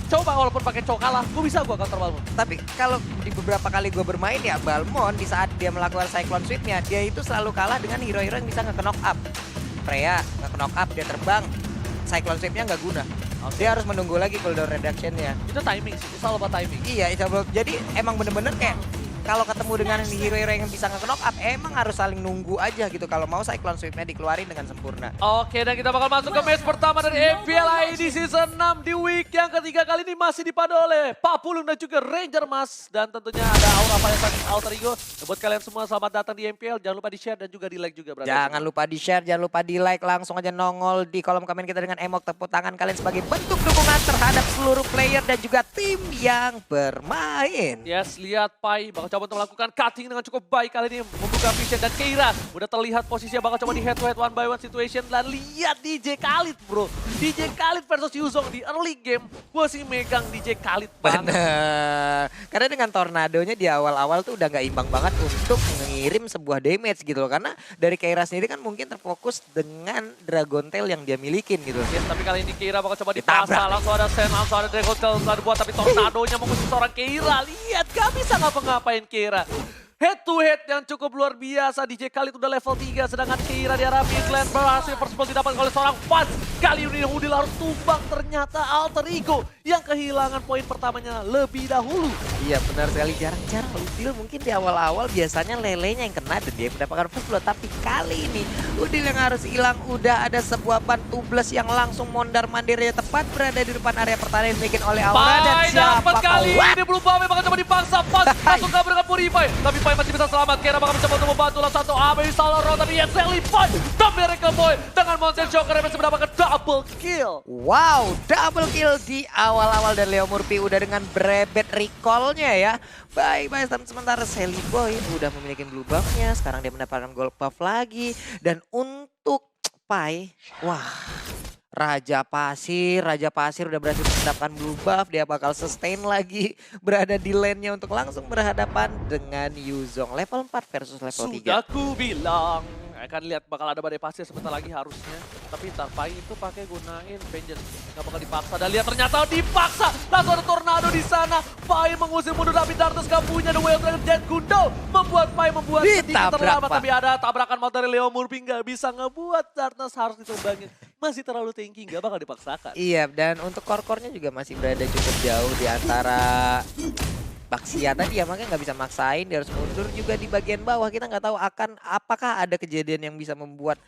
Coba walaupun pakai Chow kalah, gue bisa gue counter Balmond. Tapi kalau di beberapa kali gue bermain ya, Balmond di saat dia melakukan Cyclone Sweep-nya, dia itu selalu kalah dengan hero-hero yang bisa nge-knock up. Freya nge-knock up, dia terbang, Cyclone Sweep-nya nggak guna. Dia harus menunggu lagi cooldown reduction-nya. Itu timing sih, itu all about timing. Iya, jadi emang bener-bener kayak kalau ketemu dengan hero-hero yang bisa nge-knock up, emang harus saling nunggu aja gitu kalau mau Cyclone Sweep-nya dikeluarin dengan sempurna. Oke, dan kita bakal masuk ke match pertama dari MPL ID Season 6 di week yang ketiga kali ini masih dipadu oleh Papulung dan juga Ranger Mas. Dan tentunya ada Aura Fire Alter Ego. Buat kalian semua selamat datang di MPL, jangan lupa di-share dan juga di-like juga. Brother. Jangan lupa di-share, jangan lupa di-like, langsung aja nongol di kolom komen kita dengan emot tepuk tangan kalian sebagai bentuk dukungan terhadap seluruh player dan juga tim yang bermain. Yes, lihat Pai bakal coba untuk melakukan cutting dengan cukup baik kali ini membuka vision dan Keira udah terlihat posisinya bakal coba di head to head one by one situation dan lihat DJ Khalid bro. DJ Khalid versus Yuzong di early game gue sih megang DJ Khalid banget. Bener. Karena dengan tornadonya di awal-awal tuh udah gak imbang banget untuk mengirim sebuah damage gitu loh. Karena dari Keira sendiri kan mungkin terfokus dengan Dragon Tail yang dia milikin gitu. Yes, tapi kali ini Keira bakal coba dipaksa, Ditabrak. langsung ada Sen, langsung ada Dragon Tail nggak dibuat, tapi tornadonya mengusir seorang Keira. Lihat, gak bisa ngapa-ngapain Keira. Head to head yang cukup luar biasa. DJ Khalid udah level 3, sedangkan Keira di arah mid lane berhasil first blood didapat oleh seorang Fans. Kali ini Udil harus tumbang, ternyata Alter Ego yang kehilangan poin pertamanya lebih dahulu. Iya benar sekali, jarang-jarang Udil mungkin di awal-awal biasanya lelenya yang kena dan dia mendapatkan first blood. Tapi kali ini Udil yang harus hilang, udah ada sebuah ban tubles yang langsung mondar-mandirnya tepat berada di depan area pertahanan bikin oleh Aura. Dan Pai siapa dapat kali kau? ini belum Pai bakal coba dipaksa pas langsung kabur dengan Purify. Tapi Pai masih bisa selamat. Keira bakal mencoba untuk membantu langsung satu Abe salah roll tapi yang Sally Pai top Miracle Boy dengan Monster Joker yang masih mendapatkan double kill. Wow, double kill di awal-awal dan Leo Murphy udah dengan brebet recall-nya ya. Bye-bye, sementara Sally Boy udah memiliki blue buff-nya, sekarang dia mendapatkan gold buff lagi. Dan untuk Pai, wah, Raja Pasir udah berhasil mendapatkan blue buff, dia bakal sustain lagi berada di lane-nya untuk langsung berhadapan dengan Yuzong. Level 4 versus level 3. Sudah ku bilang. Akan lihat bakal ada badai pasir sebentar lagi harusnya. Tapi ntar Pai itu pakai gunain Vengeance. Nggak bakal dipaksa. Dan lihat ternyata dipaksa. Langsung ada tornado di sana. Pai mengusir mundur tapi Dartus gak punya. The Wild Dragon Jet Gundo membuat Pai membuat sedikit terlambat. Tapi ada tabrakan mau dari Leo Murphy nggak bisa ngebuat Dartus harus ditumbangin. Masih terlalu tinggi, nggak bakal dipaksakan. Iya, dan untuk core-core-nya juga masih berada cukup jauh di antara Baxia tadi ya, makanya nggak bisa maksain, dia harus mundur juga di bagian bawah. Kita nggak tahu apakah ada kejadian yang bisa membuat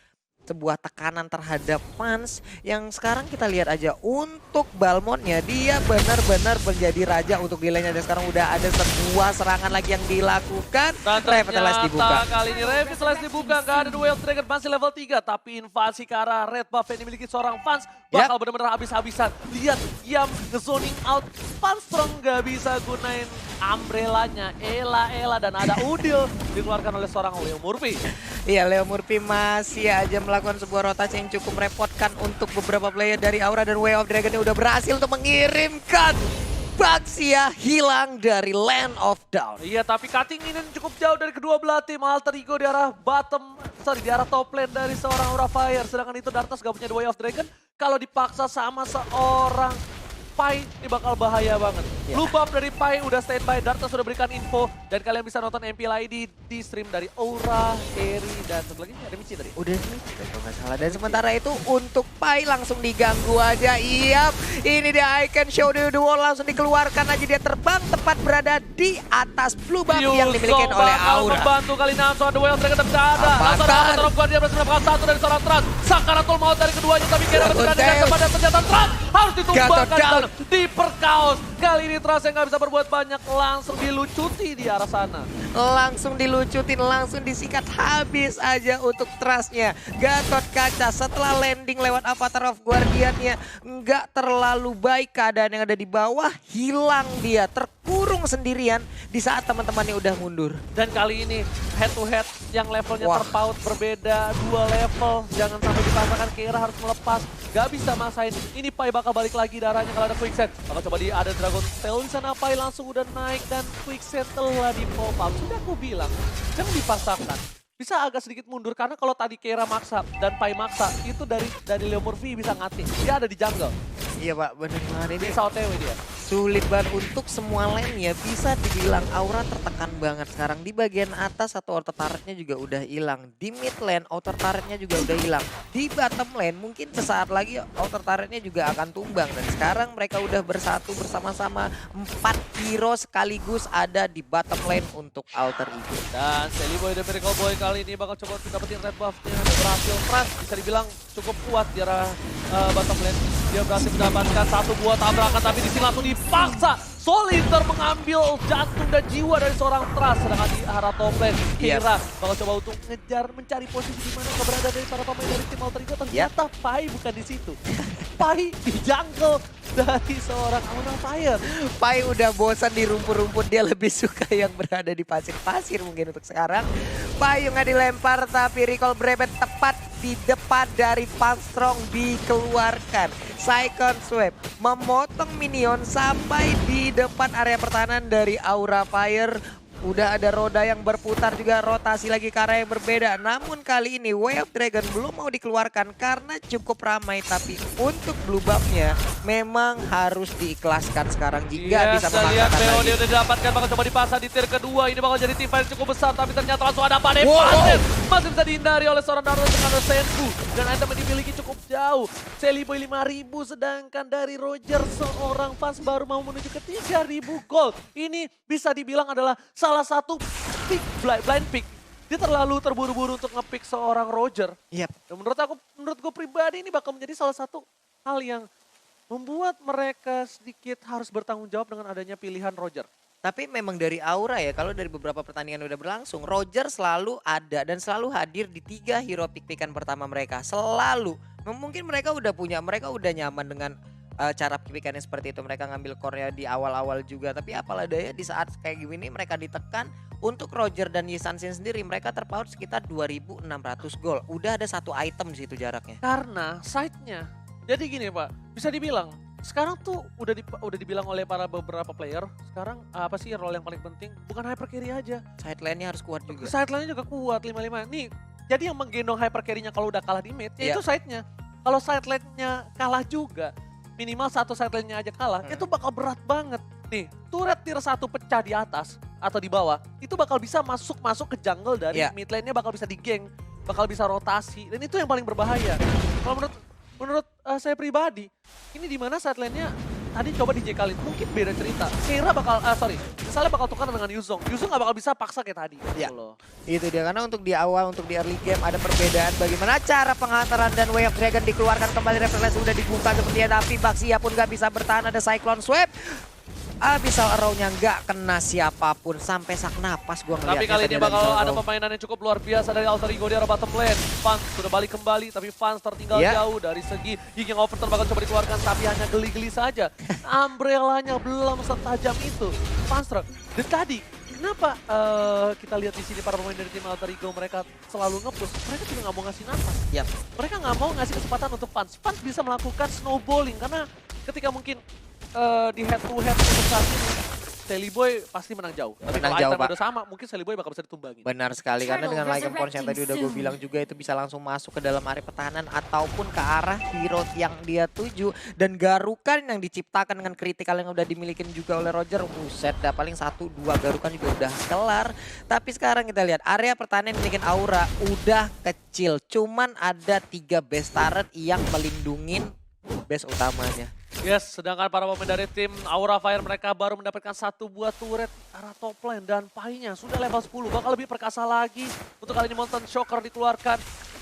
sebuah tekanan terhadap fans yang sekarang kita lihat aja untuk Balmondnya dia benar-benar menjadi raja untuk di lane-nya dan sekarang udah ada sebuah serangan lagi yang dilakukan. Revitalize dibuka. Kali ini Revitalize dibuka, nggak ada Duel Dragon masih level 3 tapi invasi ke arah red buff yang dimiliki seorang fans bakal benar-benar habis-habisan. Lihat Yam nge-zoning out, fans strong nggak bisa gunain umbrellanya, Ela dan ada Udil dikeluarkan oleh seorang Leo Murphy. Iya, Leo Murphy masih aja melakukan sebuah rotasi yang cukup merepotkan untuk beberapa player dari Aura dan Way of Dragon yang udah berhasil untuk mengirimkan Baxia hilang dari Land of Dawn. Iya, tapi cutting ini cukup jauh dari kedua belah tim. Alter Ego di arah di arah top lane dari seorang Aura Fire. Sedangkan itu Dartas gak punya The Way of Dragon. Kalau dipaksa sama seorang Pai ini bakal bahaya banget. Blue buff dari Pai udah standby, Dartas sudah berikan info. Dan kalian bisa nonton MPL ID di stream dari Aura, Eri, dan satu lagi ada Michi tadi. Udah sih, kalau nggak salah. Dan sementara itu untuk Pai langsung diganggu aja. Iya, ini dia Icon Show the Wall langsung dikeluarkan aja. Dia terbang tepat berada di atas blue buff yang dimiliki oleh Aura. Membantu kali langsung ada Wild Dragon tapi tidak ada. Langsung ada Avatar of Guardian berhasil mendapatkan satu dari seorang Trans. Sakaratul maut dari keduanya tapi Keira berhasil dengan kepada senjata Trans. Harus ditumbangkan di perkaos. Kali ini Trans yang nggak bisa berbuat banyak, langsung dilucuti di arah sana. Langsung dilucutin, langsung disikat habis aja untuk Trustnya. Gatot Kaca setelah landing lewat Avatar of Guardian-nya nggak terlalu baik keadaan yang ada di bawah. Hilang dia, terkurung sendirian di saat teman-temannya udah mundur. Dan kali ini head to head yang levelnya terpaut berbeda, 2 level. Jangan sampai dipaksakan, Keira harus melepas. Gak bisa maksain, ini Pai bakal balik lagi darahnya kalau ada Quicksand. Bakal coba ada Dragon Tail di sana, Pai langsung udah naik dan Quicksand telah di pop up. Sudah aku bilang, jangan dipaksakan. Bisa agak sedikit mundur karena kalau tadi Keira maksa dan Pai maksa, itu dari Leo Murphy bisa ngati. Dia ada di jungle. Iya Pak, bener banget ini. Bisa OTW dia. Sulit banget untuk semua lane ya, bisa dibilang Aura tertekan banget sekarang. Di bagian atas satu outer turretnya juga udah hilang. Di mid lane outer turretnya juga udah hilang. Di bottom lane mungkin sesaat lagi outer turretnya juga akan tumbang. Dan sekarang mereka udah bersatu bersama-sama. 4 hero sekaligus ada di bottom lane untuk Alter Ego. Dan Sally Boy dan Miracle Boy kali ini bakal coba dapetin red buff-nya. Dan berhasil Franz bisa dibilang cukup kuat di arah bottom lane. Dia berhasil mendapatkan satu buah tabrakan tapi di sini langsung dipaksa. Soliter mengambil jantung dan jiwa dari seorang Trust. Sedangkan di arah top lane, Kira bakal coba untuk ngejar, mencari posisi di mana keberadaan dari para pemain dari tim Alter Ego. Ternyata Pai bukan di situ. Pai di jungle dari seorang Aura Fire. Pai udah bosan di rumput-rumput, dia lebih suka yang berada di pasir-pasir mungkin untuk sekarang. Pai nggak dilempar tapi recall Brebet tepat di depan dari Funstrong dikeluarkan. Cyclone Sweep memotong minion sampai di depan area pertahanan dari Aura Fire. Udah ada roda yang berputar juga, rotasi lagi ke arah yang berbeda. Namun kali ini Way of Dragon belum mau dikeluarkan karena cukup ramai. Tapi untuk blue buff-nya memang harus diikhlaskan sekarang jika bisa lihat memaksakan Beo lagi. dia udah didapatkan, bakal coba dipasang di tier kedua. Ini bakal jadi tim fight cukup besar tapi ternyata langsung ada Pane Panen. Masih bisa dihindari oleh seorang Naruto dengan Senpu. Dan item yang dimiliki cukup jauh. Sally Boy 5.000 sedangkan dari Roger seorang fans baru mau menuju ke 3.000 gold. Ini bisa dibilang adalah salah satu pick, blind pick. Dia terlalu terburu-buru untuk nge-pick seorang Roger. Yap. Dan menurut gue pribadi ini bakal menjadi salah satu hal yang membuat mereka sedikit harus bertanggung jawab dengan adanya pilihan Roger. Tapi memang dari Aura ya, kalau dari beberapa pertandingan udah berlangsung, Roger selalu ada dan selalu hadir di 3 hero pick-pickan pertama mereka. Selalu. Mungkin mereka udah nyaman dengan cara pick-pickannya seperti itu. Mereka ngambil core-nya di awal-awal juga. Tapi apalah daya di saat kayak gini mereka ditekan. Untuk Roger dan Yisansin sendiri mereka terpaut sekitar 2.600 gol. Udah ada satu item di situ jaraknya. Karena side-nya. Jadi gini Pak, bisa dibilang sekarang tuh udah dibilang oleh para beberapa player, sekarang apa sih role yang paling penting? Bukan hyper carry aja. Side lane-nya harus kuat juga. Side lane-nya juga kuat 5-5. Nih, jadi yang menggendong hyper carry-nya kalau udah kalah di mid, ya Iya. itu side-nya. Kalau side lane-nya kalah juga, minimal satu side lane-nya aja kalah, itu bakal berat banget. Nih, turret tier 1 pecah di atas atau di bawah, itu bakal bisa masuk ke jungle dari Iya. mid lane-nya, bakal bisa di-gank, bakal bisa rotasi, dan itu yang paling berbahaya. Kalau menurut saya pribadi, ini di mana side lane-nya tadi coba di Jekalin, mungkin beda cerita. Kira bakal, misalnya bakal tukar dengan Yuzong. Yuzong gak bakal bisa paksa kayak tadi. Iya. Gitu loh. Itu dia, karena untuk di awal, untuk di early game ada perbedaan bagaimana cara penghantaran dan Way of Dragon dikeluarkan kembali. Reflex sudah dibuka sepertinya, tapi Baxia pun gak bisa bertahan, ada Cyclone Sweep. Abyssal Arrow-nya nggak kena siapapun, sampai sak napas gua ngeliatnya. Tapi kali tadi ini bakal ada permainan yang cukup luar biasa dari Alter Ego di arah bottom lane. Fans sudah balik kembali, tapi Fans tertinggal jauh dari segi Ying yang overturn bakal coba dikeluarkan, tapi hanya geli-geli saja. Umbrella-nya belum setajam itu. Fans dan tadi kenapa kita lihat di sini para pemain dari tim Alter Ego mereka selalu nge-push, mereka juga nggak mau ngasih nafas. Yap. Mereka nggak mau ngasih kesempatan untuk Fans. Fans bisa melakukan snowballing karena ketika mungkin di head to head untuk saat ini Sally Boy pasti menang jauh. Tapi Menang kalau jauh, item Pak. udah sama, mungkin Sally Boy bakal bisa ditumbangin. Benar sekali, karena dengan Lycan Force yang tadi udah gue bilang juga itu bisa langsung masuk ke dalam area pertahanan ataupun ke arah hero yang dia tuju. Dan garukan yang diciptakan dengan kritikal yang udah dimiliki juga oleh Roger, buset dah, paling 1-2 garukan juga udah kelar. Tapi sekarang kita lihat area pertahanan yang dimiliki Aura udah kecil, cuman ada 3 base turret yang melindungin base utamanya. Yes, sedangkan para pemain dari tim Aura Fire mereka baru mendapatkan 1 buah turret arah top lane dan Pai-nya sudah level 10, bakal lebih perkasa lagi. Untuk kali ini Mountain Shocker dikeluarkan.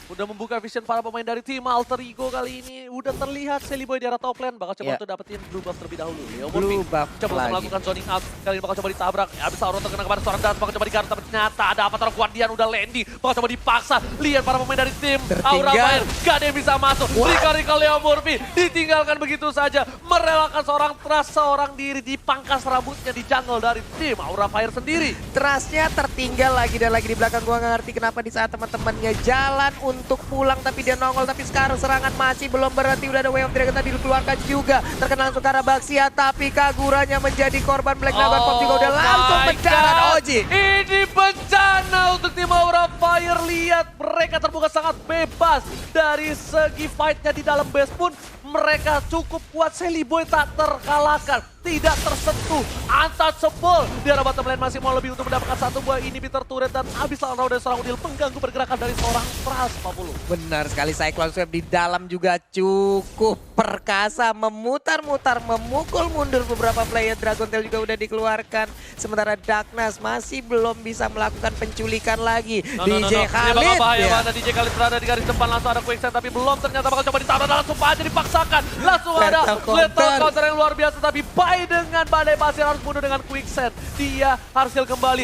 Udah membuka vision para pemain dari tim Alter Ego kali ini. Udah terlihat Sally Boy di arah top lane. Bakal coba untuk dapetin blue buff terlebih dahulu. Blue buff coba untuk lagi. melakukan zoning out. Kali ini bakal coba ditabrak. Habis Aura terkena kepada seorang dan bakal coba digarut. Tapi ternyata ada Avatar Guardian udah landing. Bakal coba dipaksa. Lihat para pemain dari tim Aura Fire. Gak ada yang bisa masuk. Rika Leo Murphy ditinggalkan begitu saja. Merelakan seorang Trust, seorang diri dipangkas rambutnya di jungle dari tim Aura Fire sendiri. Trustnya tertinggal lagi dan lagi di belakang. Gua nggak ngerti kenapa di saat teman-temannya jalan untuk pulang tapi dia nongol. Tapi sekarang serangan masih belum berhenti. Udah ada Way of Dragon tadi dikeluarkan juga. Terkena langsung ke arah Baxia, tapi Kaguranya menjadi korban. Black Dragon Pop juga udah langsung mendarat Oji. Ini bencana untuk tim Aura Fire. Lihat mereka terbuka sangat bebas. Dari segi fight-nya di dalam base pun mereka cukup kuat. Seliboy tak terkalahkan, tidak tersentuh, untouchable. Di arah bottom lane masih mau lebih untuk mendapatkan satu buah inhibitor turret dan habis lawan dari seorang Udil mengganggu pergerakan dari seorang Pras 50. Benar sekali, Cyclone Swipe di dalam juga cukup perkasa, memutar-mutar, memukul mundur beberapa player. Dragon Tail juga udah dikeluarkan. Sementara Darkness masih belum bisa melakukan penculikan lagi. DJ Ini Khalid bakal bahaya ya. mana DJ Khalid berada di garis depan, langsung ada quicksand tapi belum, ternyata bakal coba ditabrak dan langsung aja dipaksakan. Langsung ada lethal counter yang luar biasa, tapi Bai dengan badai pasir harus mundur dengan quicksand. Dia harus heal kembali.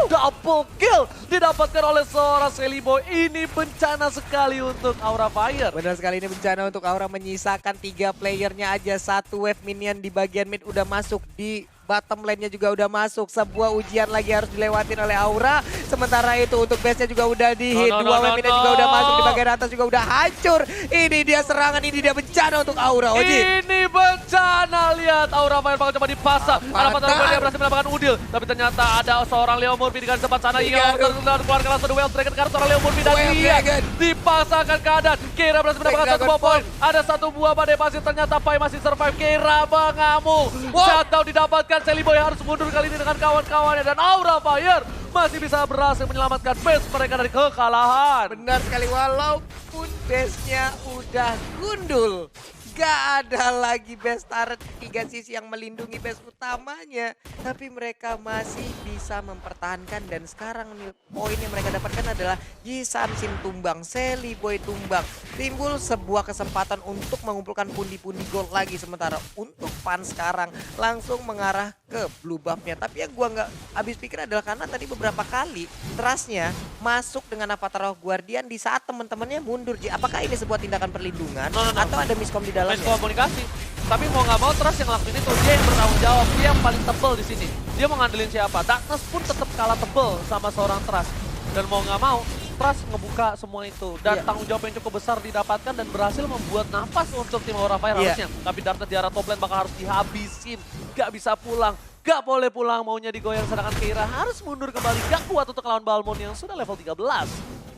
Double kill didapatkan oleh seorang Seliboy. Ini bencana sekali untuk Aura Fire. Benar sekali, ini bencana untuk Aura, menyisakan 3 playernya aja. 1 wave minion di bagian mid udah masuk, di bottom lane-nya juga udah masuk. Sebuah ujian lagi harus dilewatin oleh Aura. Sementara itu untuk base-nya juga udah di-hit. 2 wave minion juga udah masuk, di bagian atas juga udah hancur. Ini dia serangan, ini dia bencana untuk Aura, Oji. Ini bencana, lihat Aura Fire bakal coba dipasang. Ada patah dia berhasil mendapatkan Udil, tapi ternyata ada seorang Leo Murphy di garis depan sana. Hingga keluarkan langsung Well Dragon karena seorang Leo Murphy dan dia dipasangkan keadaan. Kira berhasil mendapatkan satu buah poin. Ada satu buah badai pasir, ternyata Pai masih survive. Kira mengamuk. Shutdown didapatkan. Seliboy harus mundur kali ini dengan kawan-kawannya dan Aura Fire masih bisa berhasil menyelamatkan base mereka dari kekalahan. Benar sekali, walaupun base-nya udah gundul. Gak ada lagi base turret 3 sisi yang melindungi base utamanya. Tapi mereka masih bisa mempertahankan dan sekarang nih poin yang mereka dapatkan adalah Yi Samsin tumbang, Seliboy tumbang. Timbul sebuah kesempatan untuk mengumpulkan pundi-pundi gold lagi. Sementara untuk Pan sekarang langsung mengarah ke blue buff-nya. Tapi yang gua nggak habis pikir adalah karena tadi beberapa kali Trustnya masuk dengan Avatar of Guardian di saat teman-temannya mundur. Ji, apakah ini sebuah tindakan perlindungan atau ada miskom di dalamnya? Komunikasi. Tapi mau nggak mau Trust yang ngelakuin itu, dia yang bertanggung jawab, dia yang paling tebel di sini. Dia mau ngandelin siapa? Darkness pun tetap kalah tebel sama seorang Trust. Dan mau nggak mau Trust ngebuka semua itu dan tanggung jawab yang cukup besar didapatkan dan berhasil membuat nafas untuk tim Aura Fire harusnya. Tapi Darkness di arah top lane bakal harus dihabisin, gak bisa pulang. Gak boleh pulang, maunya digoyang, sedangkan Keira harus mundur kembali. Gak kuat untuk lawan Balmond yang sudah level 13.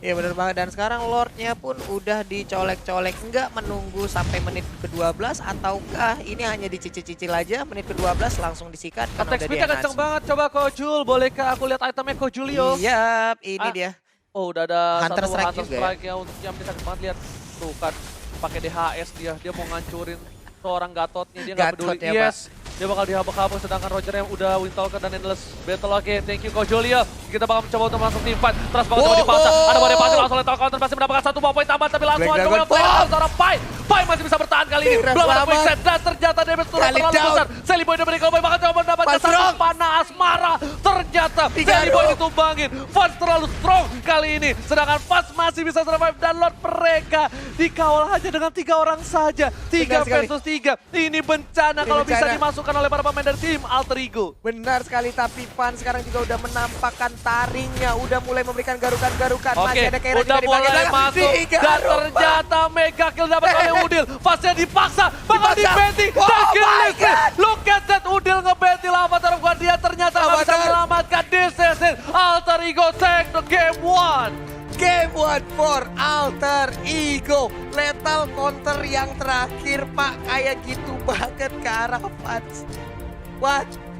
Iya bener banget, dan sekarang Lordnya pun udah dicolek-colek. Nggak menunggu sampai menit ke-12 ataukah ini hanya dicicil-cicil aja, menit ke-12 langsung disikat. Attack speed-nya kenceng banget, coba Kojul, bolehkah aku lihat itemnya Kojulio? Iya, ini dia. Oh udah ada Hunter satu Strike Hunter juga Strike ya untuk jam, bisa banget lihat. Tuh kan, pakai DHS dia mau ngancurin seorang Gatotnya, dia nggak peduli. Gatot ya, Yes, dia bakal dihabak-habak, sedangkan Roger yang udah Windtalker dan Endless Battle. Oke, thank you Kojulio. Kita bakal mencoba untuk langsung team fight. Terus bakal coba dipasang. Ada badai pasir langsung lethal counter, masih mendapatkan satu buah poin tambahan, tapi langsung aja Well Dragon seorang Pai. Pai masih bisa bertahan kali ini. Belum ada quicksand dan ternyata damage turun terlalu besar. Seliboy dari Seliboy bakal coba mendapatkan satu panah asmara. Ternyata Seliboy ditumbangin. Fans terlalu strong kali ini. Sedangkan Fans masih bisa survive dan Lord mereka dikawal hanya dengan 3 orang saja. 3 versus 3. Ini bencana kalau bisa dimasukkan oleh para pemain dari tim Alter Ego. Benar sekali, tapi Pan sekarang juga udah menampakkan taringnya, udah mulai memberikan garukan-garukan. Masih ada Keira juga di bagian tengah. Masuk dan ternyata mega kill dapat oleh Udil. Fasnya dipaksa, bakal di-betting dan kill listrik. Look at that, Udil nge-betting Avatar of Guardian, ternyata nggak bisa menyelamatkan. This is it, Alter Ego take the game 1. Game 1 for Alter Ego. Lethal counter yang terakhir, Pak. Kayak gitu banget ke arah Fans. What?